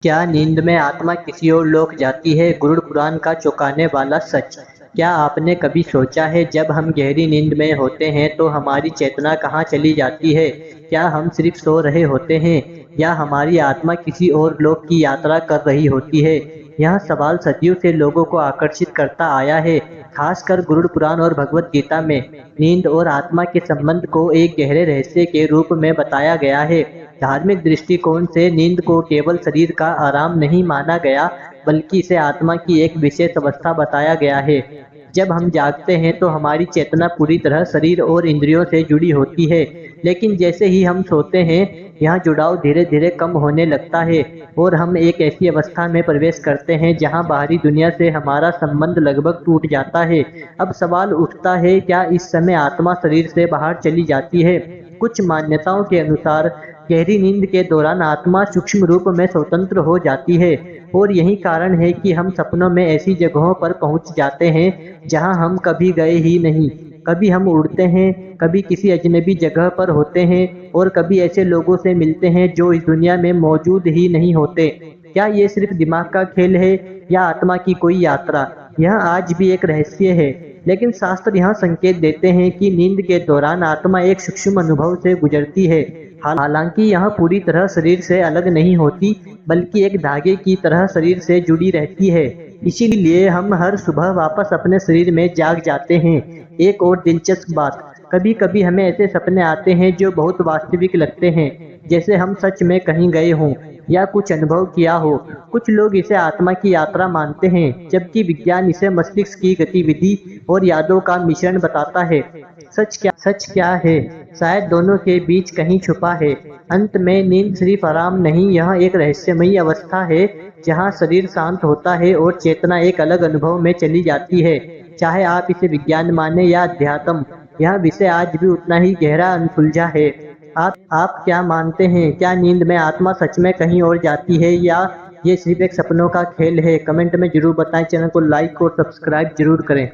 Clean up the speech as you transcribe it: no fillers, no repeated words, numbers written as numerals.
क्या नींद में आत्मा किसी और लोक जाती है? गरुड़ पुराण का चौंकाने वाला सच। क्या आपने कभी सोचा है जब हम गहरी नींद में होते हैं तो हमारी चेतना कहाँ चली जाती है? क्या हम सिर्फ सो रहे होते हैं या हमारी आत्मा किसी और लोक की यात्रा कर रही होती है? यह सवाल सदियों से लोगों को आकर्षित करता आया है। खासकर गरुड़ पुराण और भगवत गीता में नींद और आत्मा के संबंध को एक गहरे रहस्य के रूप में बताया गया है। धार्मिक दृष्टिकोण से नींद को केवल शरीर का आराम नहीं माना गया, बल्कि इसे आत्मा की एक विशेष अवस्था बताया गया है। जब हम जागते हैं तो हमारी चेतना पूरी तरह शरीर और इंद्रियों से जुड़ी होती है, लेकिन जैसे ही हम सोते हैं, यह जुड़ाव धीरे धीरे कम होने लगता है और हम एक ऐसी अवस्था में प्रवेश करते हैं जहां बाहरी दुनिया से हमारा संबंध लगभग टूट जाता है। अब सवाल उठता है, क्या इस समय आत्मा शरीर से बाहर चली जाती है? कुछ मान्यताओं के अनुसार गहरी नींद के दौरान आत्मा सूक्ष्म रूप में स्वतंत्र हो जाती है और यही कारण है कि हम सपनों में ऐसी जगहों पर पहुंच जाते हैं जहां हम कभी गए ही नहीं। कभी हम उड़ते हैं, कभी किसी अजनबी जगह पर होते हैं और कभी ऐसे लोगों से मिलते हैं जो इस दुनिया में मौजूद ही नहीं होते। क्या ये सिर्फ दिमाग का खेल है या आत्मा की कोई यात्रा? यह आज भी एक रहस्य है, लेकिन शास्त्र यहाँ संकेत देते हैं कि नींद के दौरान आत्मा एक सूक्ष्म अनुभव से गुजरती है। हालांकि यह पूरी तरह शरीर से अलग नहीं होती, बल्कि एक धागे की तरह शरीर से जुड़ी रहती है। इसीलिए हम हर सुबह वापस अपने शरीर में जाग जाते हैं। एक और दिलचस्प बात, कभी कभी हमें ऐसे सपने आते हैं जो बहुत वास्तविक लगते हैं, जैसे हम सच में कहीं गए हों या कुछ अनुभव किया हो। कुछ लोग इसे आत्मा की यात्रा मानते हैं, जबकि विज्ञान इसे मस्तिष्क की गतिविधि और यादों का मिश्रण बताता है। सच क्या है? शायद दोनों के बीच कहीं छुपा है। अंत में नींद सिर्फ आराम नहीं, यह एक रहस्यमयी अवस्था है जहां शरीर शांत होता है और चेतना एक अलग अनुभव में चली जाती है। चाहे आप इसे विज्ञान माने या अध्यात्म, यह विषय आज भी उतना ही गहरा अनसुलझा है। आप क्या मानते हैं? क्या नींद में आत्मा सच में कहीं और जाती है या ये सिर्फ एक सपनों का खेल है? कमेंट में जरूर बताएं। चैनल को लाइक और सब्सक्राइब जरूर करें।